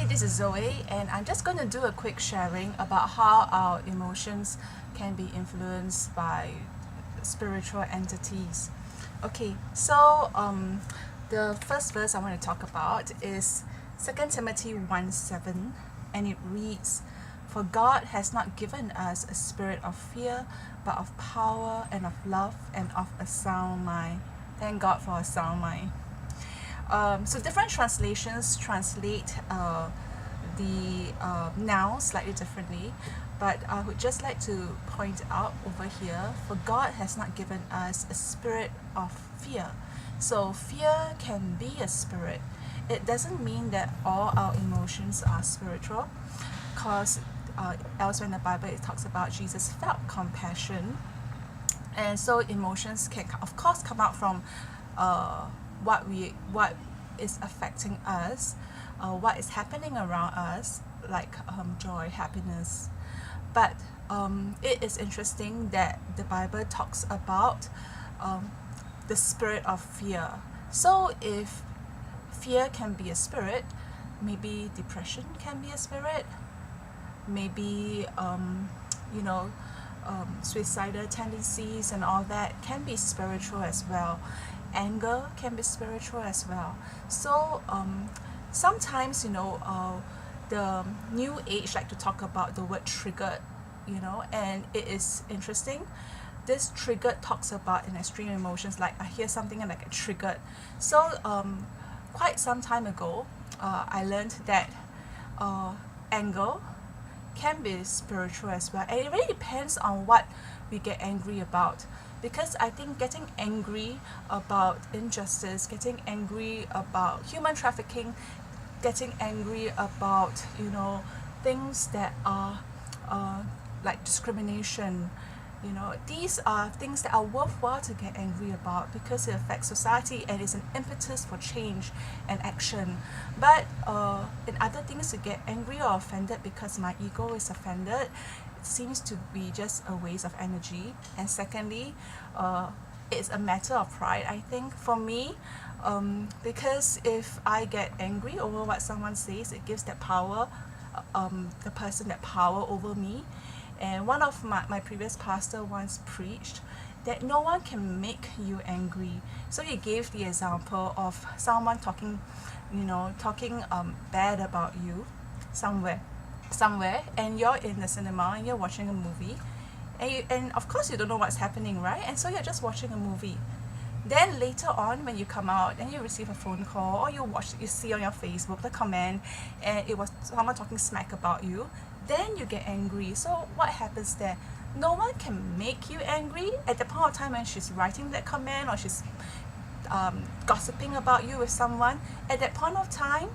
Hi, this is Zoe, and I'm just going to do a quick sharing about how our emotions can be influenced by spiritual entities. Okay, so the first verse I want to talk about is 2 Timothy 1:7, and it reads, "For God has not given us a spirit of fear, but of power and of love and of a sound mind." Thank God for a sound mind. So different translations translate the noun slightly differently, but I would just like to point out over here, for God has not given us a spirit of fear. So fear can be a spirit. It doesn't mean that all our emotions are spiritual, because elsewhere in the Bible it talks about Jesus felt compassion, and so emotions can of course come out from what is affecting us, what is happening around us, like joy, happiness. But it is interesting that the Bible talks about the spirit of fear. So if fear can be a spirit, maybe depression can be a spirit, maybe suicidal tendencies and all that can be spiritual as well. Anger can be spiritual as well. So sometimes the new age like to talk about the word triggered, and it is interesting. This triggered talks about an extreme emotions, like I hear something and I get triggered. So quite some time ago, I learned that anger can be spiritual as well, and it really depends on what we get angry about. Because I think getting angry about injustice, getting angry about human trafficking, getting angry about things that are like discrimination, these are things that are worthwhile to get angry about, because it affects society and is an impetus for change and action. But in other things, to get angry or offended because my ego is offended, it seems to be just a waste of energy. And secondly, it's a matter of pride, I think, for me, because if I get angry over what someone says, it gives that power, the person that power over me. And one of my previous pastor once preached that no one can make you angry. So he gave the example of someone talking bad about you somewhere, and you're in the cinema and you're watching a movie, and of course you don't know what's happening, right? And so you're just watching a movie. Then later on, when you come out and you receive a phone call, or you see on your Facebook the comment, and it was someone talking smack about you, then you get angry. So what happens there? No one can make you angry at the point of time when she's writing that comment, or she's gossiping about you with someone. At that point of time,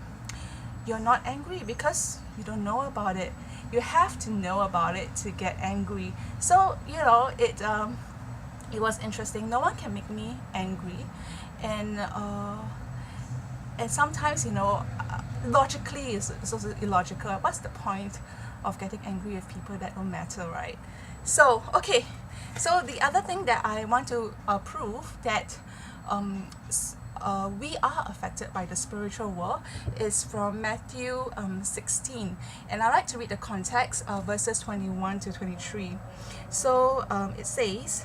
you're not angry because you don't know about it. You have to know about it to get angry. So it was interesting. No one can make me angry, and sometimes logically it's also illogical. What's the point of getting angry with people that don't matter, right? So okay, so the other thing that I want to prove that we are affected by the spiritual world is from Matthew 16, and I like to read the context of verses 21 to 23. So it says,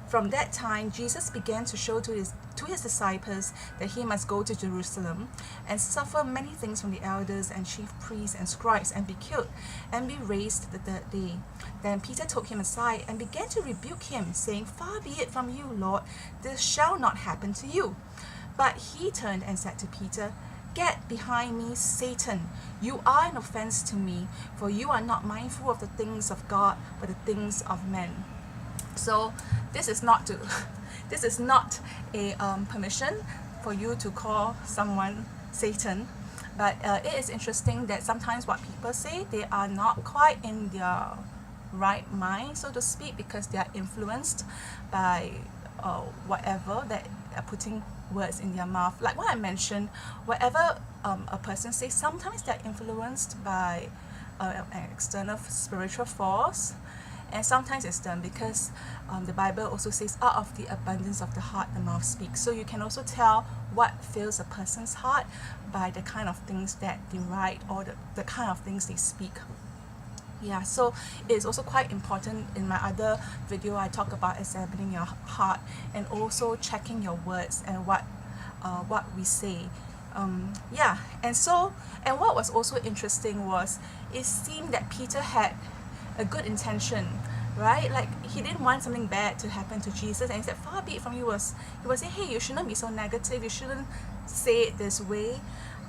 "From that time, Jesus began to show to his disciples that he must go to Jerusalem and suffer many things from the elders and chief priests and scribes, and be killed and be raised the third day. Then Peter took him aside and began to rebuke him, saying, 'Far be it from you, Lord, this shall not happen to you.' But he turned and said to Peter, 'Get behind me, Satan. You are an offense to me, for you are not mindful of the things of God, but the things of men.'" So this is not a permission for you to call someone Satan, but it is interesting that sometimes what people say, they are not quite in their right mind, so to speak, because they are influenced by whatever that are putting words in their mouth. Like what I mentioned, whatever a person says, sometimes they're influenced by an external spiritual force, And sometimes it's done because the Bible also says, out of the abundance of the heart, the mouth speaks. So you can also tell what fills a person's heart by the kind of things that they write or the kind of things they speak. Yeah, so it's also quite important. In my other video, I talk about examining your heart and also checking your words and what we say. Yeah, and what was also interesting was it seemed that Peter had a good intention, right? Like, he didn't want something bad to happen to Jesus, and he said, far be it from you, he was saying, hey, you shouldn't be so negative, you shouldn't say it this way.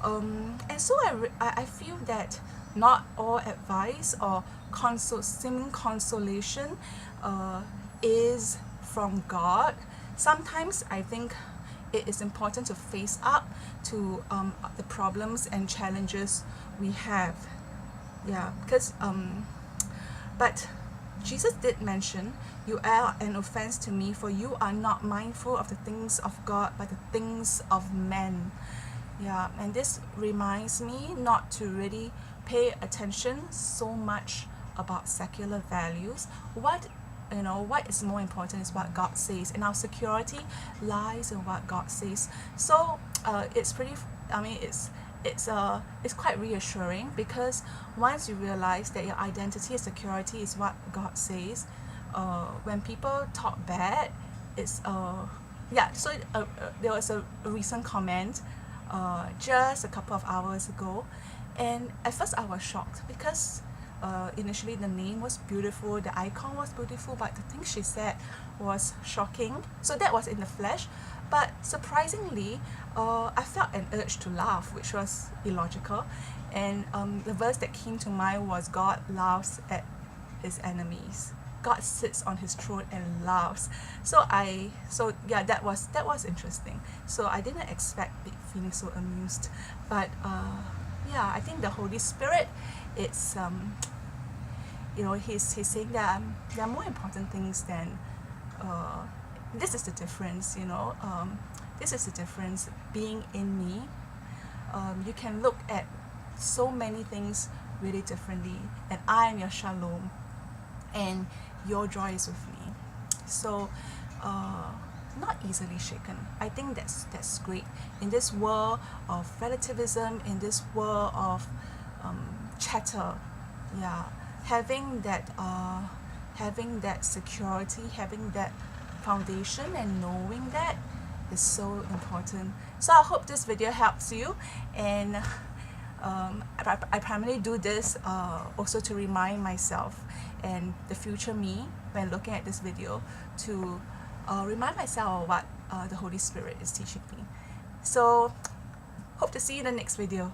And so I feel that not all advice or seeming consolation is from God. Sometimes I think it is important to face up to the problems and challenges we have. Yeah, because but Jesus did mention, you are an offense to me, for you are not mindful of the things of God, but the things of men. Yeah, and this reminds me not to really pay attention so much about secular values. What is more important is what God says, and our security lies in what God says. So it's pretty, it's quite reassuring, because once you realize that your identity and security is what God says, when people talk bad, it's there was a recent comment just a couple of hours ago, and at first I was shocked, because initially the name was beautiful, the icon was beautiful, but the thing she said was shocking. So that was in the flesh, but surprisingly I felt an urge to laugh, which was illogical. And the verse that came to mind was, God laughs at his enemies. God sits on his throne and laughs. So yeah, that was interesting. So I didn't expect feeling so amused, but yeah, I think the Holy Spirit, it's he's saying that there are more important things than this is the difference. This is the difference being in me. You can look at so many things really differently, and I am your shalom, and your joy is with me. So not easily shaken. I think that's great in this world of relativism, in this world of chatter. Yeah, having that security, having that foundation, and knowing that is so important. So I hope this video helps you, and I primarily do this also to remind myself and the future me, when looking at this video, to remind myself of what the Holy Spirit is teaching me. So hope to see you in the next video.